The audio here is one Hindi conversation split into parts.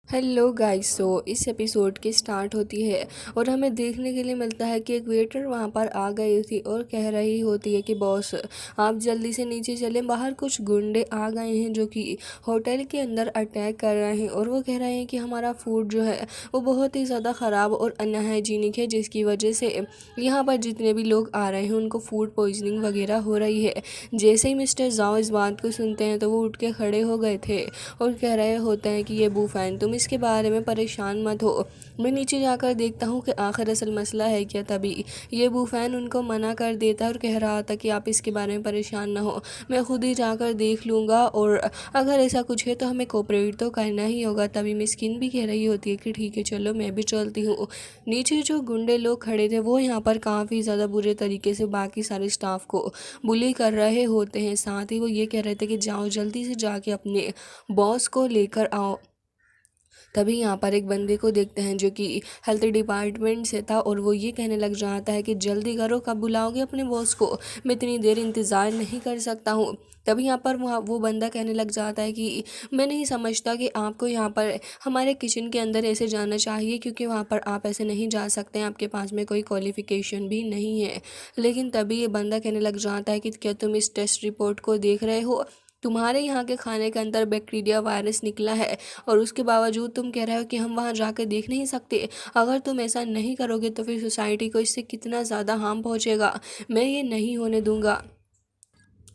Hello guys. इस एपिसोड की स्टार्ट होती है और हमें देखने के लिए मिलता है कि एक वेटर वहाँ पर आ गई थी और कह रही होती है कि बॉस आप जल्दी से नीचे चलें, बाहर कुछ गुंडे आ गए हैं जो कि होटल के अंदर अटैक कर रहे हैं और वो कह रहे हैं कि हमारा फूड जो है वो बहुत ही ज़्यादा ख़राब और अनहाइजीनिक है, जिसकी वजह से यहाँ पर जितने भी लोग आ रहे हैं उनको फूड पॉइजनिंग वगैरह हो रही है। जैसे ही मिस्टर जाओ इस बात को सुनते हैं तो वो उठ के खड़े हो गए थे और कह रहे होते हैं कि ये बूफैन तुम इसके बारे में परेशान मत हो, मैं नीचे जाकर देखता हूँ कि आखिर असल मसला है क्या। तभी ये बूफैन उनको मना कर देता है और कह रहा था कि आप इसके बारे में परेशान ना हो, मैं खुद ही जाकर देख लूँगा और अगर ऐसा कुछ है तो हमें कोऑपरेट तो करना ही होगा। तभी मिस्किन भी कह रही होती है कि ठीक है चलो मैं भी चलती हूँ। नीचे जो गुंडे लोग खड़े थे वो यहाँ पर काफ़ी ज़्यादा बुरे तरीके से बाकी सारे स्टाफ को बुली कर रहे होते हैं। साथ ही वो ये कह रहे थे कि जाओ जल्दी से जाके अपने बॉस को लेकर आओ। तभी यहाँ पर एक बंदे को देखते हैं जो कि हेल्थ डिपार्टमेंट से था और वो ये कहने लग जाता है कि जल्दी करो, कब बुलाओगे अपने बॉस को, मैं इतनी देर इंतज़ार नहीं कर सकता हूँ। तभी यहाँ पर वो बंदा कहने लग जाता है कि मैं नहीं समझता कि आपको यहाँ पर हमारे किचन के अंदर ऐसे जाना चाहिए, क्योंकि वहाँ पर आप ऐसे नहीं जा सकते हैं, आपके पास में कोई क्वालिफ़िकेशन भी नहीं है। लेकिन तभी ये बंदा कहने लग जाता है कि क्या तुम इस टेस्ट रिपोर्ट को देख रहे हो, तुम्हारे यहाँ के खाने के अंदर बैक्टीरिया वायरस निकला है और उसके बावजूद तुम कह रहे हो कि हम वहाँ जाकर देख नहीं सकते। अगर तुम ऐसा नहीं करोगे तो फिर सोसाइटी को इससे कितना ज़्यादा हार्म पहुँचेगा, मैं ये नहीं होने दूँगा।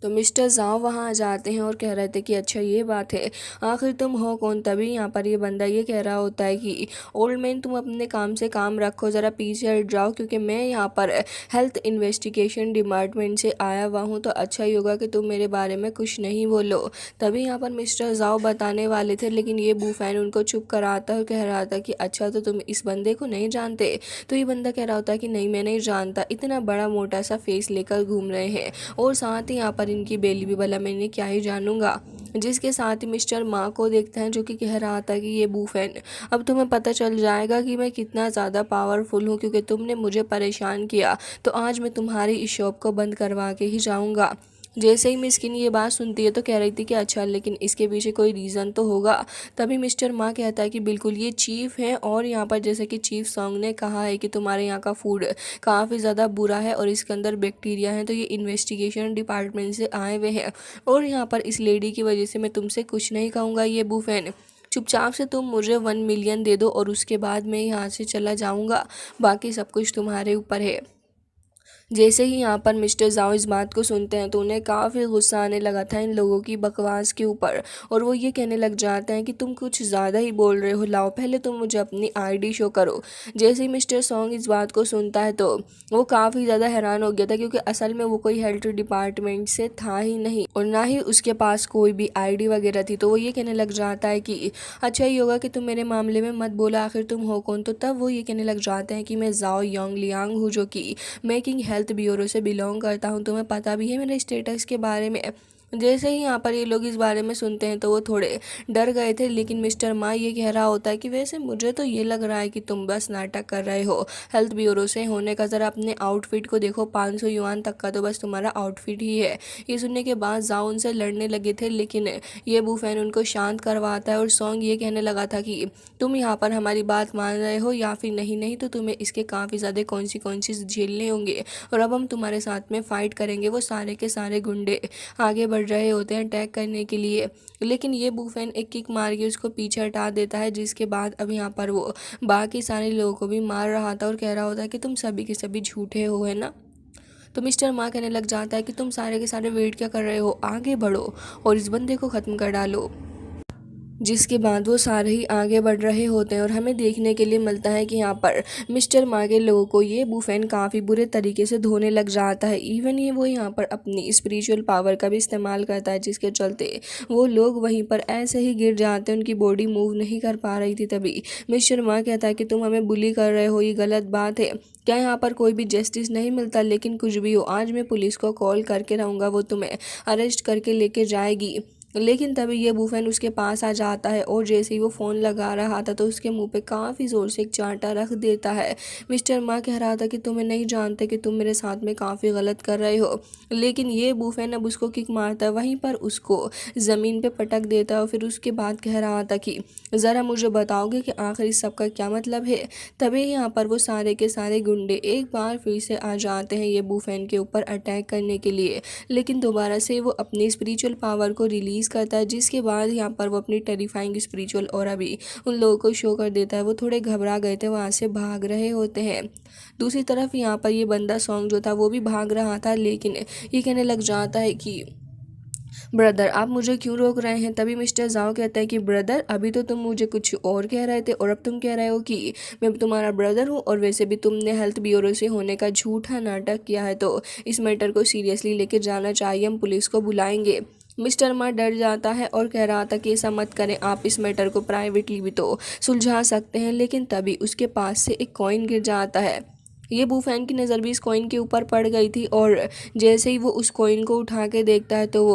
तो मिस्टर जाओ वहाँ आ जाते हैं और कह रहे थे कि अच्छा ये बात है, आखिर तुम हो कौन। तभी यहाँ पर ये बंदा ये कह रहा होता है कि ओल्ड मैन तुम अपने काम से काम रखो, ज़रा पीछे हट जाओ, क्योंकि मैं यहाँ पर हेल्थ इन्वेस्टिगेशन डिपार्टमेंट से आया हुआ हूँ, तो अच्छा ही होगा कि तुम मेरे बारे में कुछ नहीं बोलो। तभी यहाँ पर मिस्टर जाओ बताने वाले थे, लेकिन ये बूफैन उनको चुप कराता और कह रहा था कि अच्छा तो तुम इस बंदे को नहीं जानते। तो ये बंदा कह रहा होता है कि नहीं मैं नहीं जानता, इतना बड़ा मोटा सा फेस लेकर घूम रहे हैं और साथ ही यहाँ पर इनकी बेली भी भला मैंने क्या ही जानूंगा। जिसके साथ ही मिस्टर माँ को देखते हैं जो कि कह रहा था कि ये बूफैन अब तुम्हें पता चल जाएगा कि मैं कितना ज़्यादा पावरफुल हूँ, क्योंकि तुमने मुझे परेशान किया तो आज मैं तुम्हारी इस शॉप को बंद करवा के ही जाऊँगा। जैसे ही मिस्किन ये बात सुनती है तो कह रही थी कि अच्छा लेकिन इसके पीछे कोई रीज़न तो होगा। तभी मिस्टर माँ कहता है कि बिल्कुल ये चीफ़ है और यहाँ पर जैसे कि चीफ सॉन्ग ने कहा है कि तुम्हारे यहाँ का फूड काफ़ी ज़्यादा बुरा है और इसके अंदर बैक्टीरिया है, तो ये इन्वेस्टिगेशन डिपार्टमेंट से आए हुए हैं और यहाँ पर इस लेडी की वजह से मैं तुमसे कुछ नहीं कहूँगा। ये बूफैन चुपचाप से तुम मुझे 1 मिलियन दे दो और उसके बाद मैं यहाँ से चला जाऊँगा, बाकी सब कुछ तुम्हारे ऊपर है। जैसे ही यहाँ पर मिस्टर जाओ इस बात को सुनते हैं तो उन्हें काफ़ी गुस्सा आने लगा था इन लोगों की बकवास के ऊपर और वो ये कहने लग जाते हैं कि तुम कुछ ज़्यादा ही बोल रहे हो, लाओ पहले तुम मुझे अपनी आईडी शो करो। जैसे ही मिस्टर सॉन्ग इस बात को सुनता है तो वो काफ़ी ज़्यादा हैरान हो गया था, क्योंकि असल में वो कोई हेल्थ डिपार्टमेंट से था ही नहीं और ना ही उसके पास कोई भी आईडी वगैरह थी। तो वो ये कहने लग जाता है कि अच्छा ही होगा कि तुम मेरे मामले में मत बोला, आखिर तुम हो कौन। तो तब वो ये कहने लग जाते हैं कि मैं जाओ योंग लियांग हूँ, जो कि मेकिंग हेल्थ ब्यूरो से बिलोंग करता हूँ, तुम्हें पता भी है मेरे स्टेटस के बारे में। जैसे ही यहाँ पर ये लोग इस बारे में सुनते हैं तो वो थोड़े डर गए थे, लेकिन मिस्टर मा ये कह रहा होता है कि वैसे मुझे तो ये लग रहा है कि तुम बस नाटक कर रहे हो, हेल्थ ब्यूरो से होने का ज़रा अपने आउटफिट को देखो, 500 युआन तक का तो बस तुम्हारा आउटफिट ही है। ये सुनने के बाद जाओ उनसे लड़ने लगे थे, लेकिन ये बूफैन उनको शांत करवाता है और सॉन्ग ये कहने लगा था कि तुम यहाँ पर हमारी बात मान रहे हो या फिर नहीं, नहीं तो तुम्हें इसके काफ़ी ज़्यादा कॉन्सिक्वेंसेस झेलने होंगे और अब हम तुम्हारे साथ में फ़ाइट करेंगे। वो सारे के सारे गुंडे आगे बढ़ रहे होते हैं अटैक करने के लिए, लेकिन ये बूफैन एक किक मार के उसको पीछे हटा देता है, जिसके बाद अब यहाँ पर वो बाकी सारे लोगों को भी मार रहा था और कह रहा होता है कि तुम सभी के सभी झूठे हो, है ना। तो मिस्टर माँ कहने लग जाता है कि तुम सारे के सारे वेट क्या कर रहे हो, आगे बढ़ो और इस बंदे को ख़त्म कर डालो। जिसके बाद वो सारे ही आगे बढ़ रहे होते हैं और हमें देखने के लिए मिलता है कि यहाँ पर मिस्टर मा के लोगों को ये बूफैन काफ़ी बुरे तरीके से धोने लग जाता है। इवन ये वो यहाँ पर अपनी स्पिरिचुअल पावर का भी इस्तेमाल करता है, जिसके चलते वो लोग वहीं पर ऐसे ही गिर जाते हैं, उनकी बॉडी मूव नहीं कर पा रही थी। तभी मिस्टर मा कहता है कि तुम हमें बुली कर रहे हो, ये गलत बात है, क्या यहाँ पर कोई भी जस्टिस नहीं मिलता। लेकिन कुछ भी हो, आज मैं पुलिस को कॉल करके रहूँगा, वो तुम्हें अरेस्ट करके लेके जाएगी। लेकिन तभी ये बूफेन उसके पास आ जाता है और जैसे ही वो फ़ोन लगा रहा था तो उसके मुंह पे काफ़ी ज़ोर से एक चांटा रख देता है। मिस्टर मा कह रहा था कि तुम्हें नहीं जानते कि तुम मेरे साथ में काफ़ी गलत कर रहे हो, लेकिन ये बूफेन अब उसको किक मारता है, वहीं पर उसको ज़मीन पे पटक देता है और फिर उसके बाद कह रहा था कि ज़रा मुझे बताओगे कि आखिर इस सब का क्या मतलब है। तभी यहाँ पर वो सारे के सारे गुंडे एक बार फिर से आ जाते हैं ये बूफेन के ऊपर अटैक करने के लिए, लेकिन दोबारा से वो अपनी स्पिरिचुअल पावर को रिलीज़ करता है, जिसके बाद यहाँ पर वो अपनी टेरिफाइंग स्पिरिचुअल ऑरा भी उन लोगों को शो कर देता है। वो थोड़े घबरा गए थे, वहाँ से भाग रहे होते हैं। दूसरी तरफ यहाँ पर ये बंदा सॉन्ग जो था वो भी भाग रहा था, लेकिन ये कहने लग जाता है कि ब्रदर आप मुझे क्यों रोक रहे हैं। तभी मिस्टर जाओ कहता है कि ब्रदर अभी तो तुम मुझे कुछ और कह रहे थे और अब तुम कह रहे हो कि मैं तुम्हारा ब्रदर हूँ, और वैसे भी तुमने हेल्थ ब्यूरो से होने का झूठा नाटक किया है, तो इस मैटर को सीरियसली लेके जाना चाहिए, हम पुलिस को बुलाएंगे। मिस्टर मा डर जाता है और कह रहा था कि ऐसा मत करें, आप इस मैटर को प्राइवेटली भी तो सुलझा सकते हैं। लेकिन तभी उसके पास से एक कॉइन गिर जाता है। ये बूफैन की नज़र भी इस कॉइन के ऊपर पड़ गई थी और जैसे ही वो उस कॉइन को उठा के देखता है तो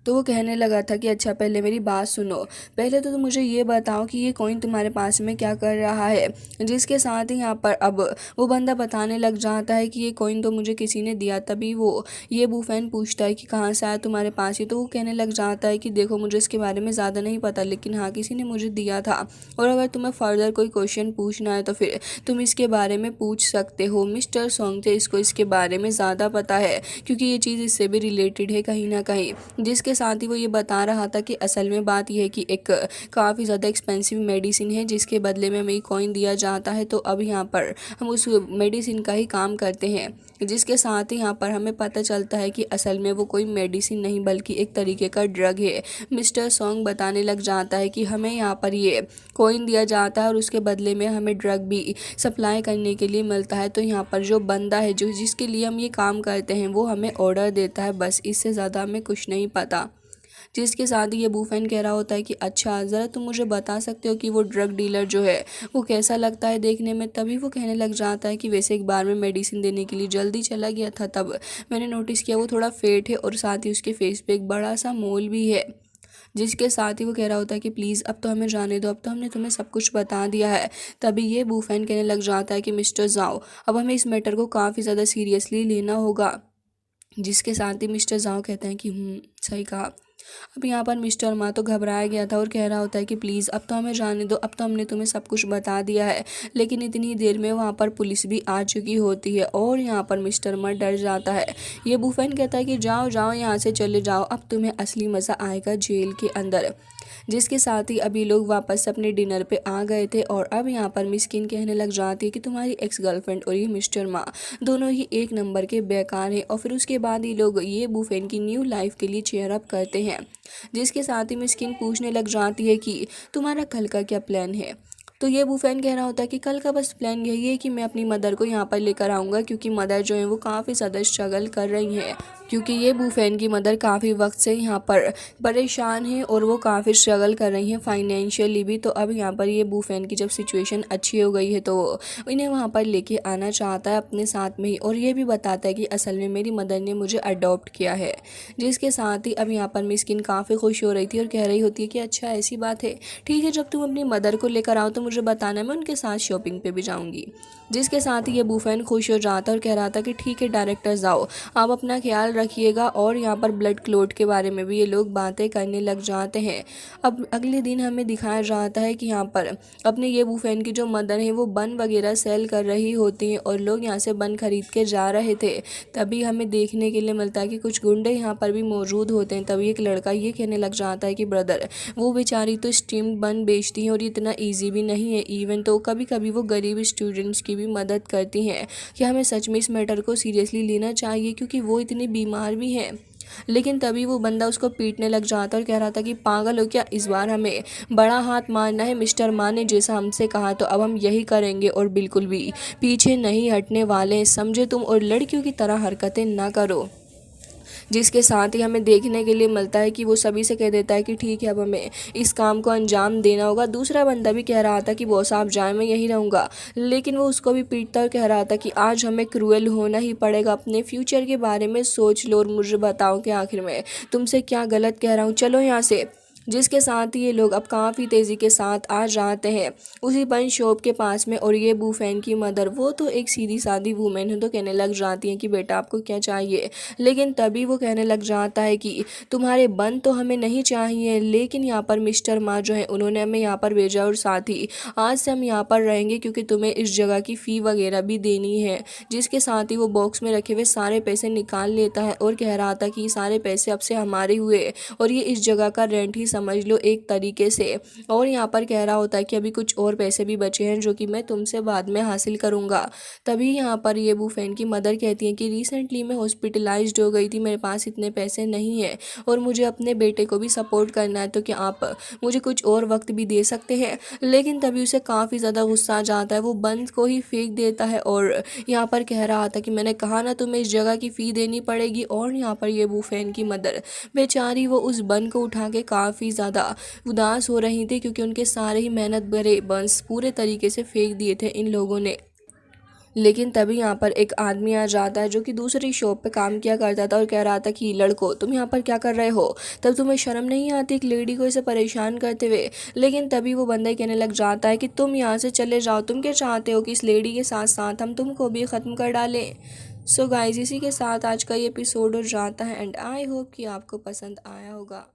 वो कहने लगा था कि अच्छा पहले मेरी बात सुनो, पहले तो तुम मुझे ये बताओ कि ये कॉइन तुम्हारे पास में क्या कर रहा है। जिसके साथ ही यहाँ पर अब वो बंदा बताने लग जाता है कि ये कॉइन तो मुझे किसी ने दिया। तभी वो ये बूफैन पूछता है कि कहाँ से आया तुम्हारे पास ही, तो वो कहने लग जाता है कि देखो मुझे इसके बारे में ज़्यादा नहीं पता, लेकिन हाँ किसी ने मुझे दिया था, और अगर तुम्हें फर्दर कोई क्वेश्चन पूछना है तो फिर तुम इसके बारे में पूछ सकते हो। मिस्टर सोंगते इसको इसके बारे में ज़्यादा पता है क्योंकि ये चीज़ इससे भी रिलेटेड है कहीं ना कहीं। जिसके साथ ही वो ये बता रहा था कि असल में बात यह है कि एक काफ़ी ज़्यादा एक्सपेंसिव मेडिसिन है जिसके बदले में हमें कॉइन दिया जाता है, तो अब यहाँ पर हम उस मेडिसिन का ही काम करते हैं। जिसके साथ ही यहाँ पर हमें पता चलता है कि असल में वो कोई मेडिसिन नहीं बल्कि एक तरीके का ड्रग है। मिस्टर सॉन्ग बताने लग जाता है कि हमें यहाँ पर ये कॉइन दिया जाता है और उसके बदले में हमें ड्रग भी सप्लाई करने के लिए मिलता है। तो यहाँ पर जो बंदा है जो जिसके लिए हम ये काम करते हैं वो हमें ऑर्डर देता है, बस इससे ज़्यादा हमें कुछ नहीं पता। जिसके साथ ही ये बूफैन कह रहा होता है कि अच्छा ज़रा तुम मुझे बता सकते हो कि वो ड्रग डीलर जो है वो कैसा लगता है देखने में। तभी वो कहने लग जाता है कि वैसे एक बार मैं मेडिसिन देने के लिए जल्दी चला गया था, तब मैंने नोटिस किया वो थोड़ा फेट है और साथ ही उसके फेस पे एक बड़ा सा मोल भी है। जिसके साथ ही वो कह रहा होता है कि प्लीज़ अब तो हमें जाने दो, अब तो हमने तुम्हें सब कुछ बता दिया है। तभी ये बूफैन कहने लग जाता है कि मिस्टर जाओ अब हमें इस मैटर को काफ़ी ज़्यादा सीरियसली लेना होगा। जिसके साथ ही मिस्टर जाओ कहते हैं कि सही कहा। अब यहाँ पर मिस्टर मा तो घबराया गया था और कह रहा होता है कि प्लीज़ अब तो हमें जाने दो, अब तो हमने तुम्हें सब कुछ बता दिया है। लेकिन इतनी देर में वहाँ पर पुलिस भी आ चुकी होती है और यहाँ पर मिस्टर मा डर जाता है। ये बूफैन कहता है कि जाओ जाओ यहाँ से चले जाओ, अब तुम्हें असली मज़ा आएगा जेल के अंदर। जिसके साथ ही अभी लोग वापस अपने डिनर पे आ गए थे और अब यहाँ पर मिस्किन कहने लग जाती है कि तुम्हारी एक्स गर्लफ्रेंड और ये मिस्टर मा दोनों ही एक नंबर के बेकार हैं। और फिर उसके बाद ही लोग ये बूफेन की न्यू लाइफ के लिए चेयर अप करते हैं। जिसके साथ ही मिस्किन पूछने लग जाती है कि तुम्हारा कल का क्या प्लान है। तो ये बूफैन कह रहा होता है कि कल का बस प्लान यही है कि मैं अपनी मदर को यहाँ पर लेकर आऊँगा, क्योंकि मदर जो है वो काफ़ी ज़्यादा स्ट्रगल कर रही हैं। क्योंकि ये बूफैन की मदर काफ़ी वक्त से यहाँ पर परेशान है और वो काफ़ी स्ट्रगल कर रही हैं फाइनेंशियली भी। तो अब यहाँ पर ये बूफैन की जब सिचुएशन अच्छी हो गई है तो इन्हें वहाँ पर लेके आना चाहता है अपने साथ में ही, और ये भी बताता है कि असल में मेरी मदर ने मुझे अडॉप्ट किया है। जिसके साथ ही अब यहाँ पर मिस्किन काफ़ी खुश हो रही थी और कह रही होती है कि अच्छा ऐसी बात है, ठीक है, जब तुम अपनी मदर को लेकर आओ तो मुझे बताना, मैं उनके साथ शॉपिंग पे भी जाऊँगी। जिसके साथ ही ये बूफैन खुश हो जाता और कह रहा था कि ठीक है डायरेक्टर जाओ, आप अपना ख्याल रखिएगा। और यहाँ पर ब्लड क्लोट के बारे में भी ये लोग बातें करने लग जाते हैं। अब अगले दिन हमें दिखाया जाता है कि यहाँ पर अपने ये बूफैन की जो मदर है वो बन वगैरह सेल कर रही होती हैं और लोग यहाँ से बन खरीद के जा रहे थे। तभी हमें देखने के लिए मिलता है कि कुछ गुंडे यहाँ पर भी मौजूद होते हैं। तभी एक लड़का ये कहने लग जाता है कि ब्रदर वो बेचारी तो स्टीम्ड बन बेचती हैं और ये इतना ईजी भी नहीं है, इवन तो कभी कभी वो गरीब स्टूडेंट्स की भी मदद करती हैं। कि हमें सच में इस मैटर को सीरियसली लेना चाहिए क्योंकि वो इतनी बीमार भी हैं। लेकिन तभी वो बंदा उसको पीटने लग जाता और कह रहा था कि पागल हो क्या, इस बार हमें बड़ा हाथ मारना है, मिस्टर मा ने जैसा हमसे कहा तो अब हम यही करेंगे और बिल्कुल भी पीछे नहीं हटने वाले, समझे तुम, और लड़कियों की तरह हरकतें ना करो। जिसके साथ ही हमें देखने के लिए मिलता है कि वो सभी से कह देता है कि ठीक है, अब हमें इस काम को अंजाम देना होगा। दूसरा बंदा भी कह रहा था कि बॉस आप जाएं, मैं यहीं रहूँगा, लेकिन वो उसको भी पीटता और कह रहा था कि आज हमें क्रूएल होना ही पड़ेगा, अपने फ्यूचर के बारे में सोच लो और मुझे बताओ कि आखिर में तुमसे क्या गलत कह रहा हूँ, चलो यहाँ से। जिसके साथ ही ये लोग अब काफ़ी तेज़ी के साथ आ जाते हैं उसी बन शॉप के पास में। और ये बूफैन की मदर, वो तो एक सीधी सादी वूमेन है, तो कहने लग जाती हैं कि बेटा आपको क्या चाहिए। लेकिन तभी वो कहने लग जाता है कि तुम्हारे बन तो हमें नहीं चाहिए, लेकिन यहाँ पर मिस्टर माँ जो है उन्होंने हमें यहाँ पर भेजा, और साथ ही आज से हम यहाँ पर रहेंगे क्योंकि तुम्हें इस जगह की फ़ी वगैरह भी देनी है। जिसके साथ ही वो बॉक्स में रखे हुए सारे पैसे निकाल लेता है और कह रहा था कि ये सारे पैसे अब से हमारे हुए और ये इस जगह का रेंट ही समझ लो एक तरीके से। और यहाँ पर कह रहा होता है कि अभी कुछ और पैसे भी बचे हैं जो कि मैं तुमसे बाद में हासिल करूँगा। तभी यहाँ पर ये बूफैन की मदर कहती है कि रिसेंटली मैं हॉस्पिटलाइज्ड हो गई थी, मेरे पास इतने पैसे नहीं हैं और मुझे अपने बेटे को भी सपोर्ट करना है, तो क्या आप मुझे कुछ और वक्त भी दे सकते हैं। लेकिन तभी उसे काफ़ी ज़्यादा गुस्सा आ जाता है, वो बंद को ही फेंक देता है और यहाँ पर कह रहा था कि मैंने कहा ना तुम्हें इस जगह की फ़ी देनी पड़ेगी। और यहाँ पर ये बूफैन की मदर बेचारी वो उस बन को उठा के काफ़ी ज़्यादा उदास हो रही थी क्योंकि उनके सारे ही मेहनत भरे बंस पूरे तरीके से फेंक दिए थे इन लोगों ने। लेकिन तभी यहाँ पर एक आदमी आ जाता है जो कि दूसरी शॉप पे काम किया करता था और कह रहा था कि लड़को तुम यहाँ पर क्या कर रहे हो, तब तुम्हें शर्म नहीं आती एक लेडी को इसे परेशान करते हुए। लेकिन तभी वो बंदा ही कहने लग जाता है कि तुम यहाँ से चले जाओ, तुम क्या चाहते हो कि इस लेडी के साथ साथ हम तुमको भी ख़त्म कर डालें। सो गाइस, इसी के साथ आज का ये एपिसोड हो जाता है एंड आई होप कि आपको पसंद आया होगा।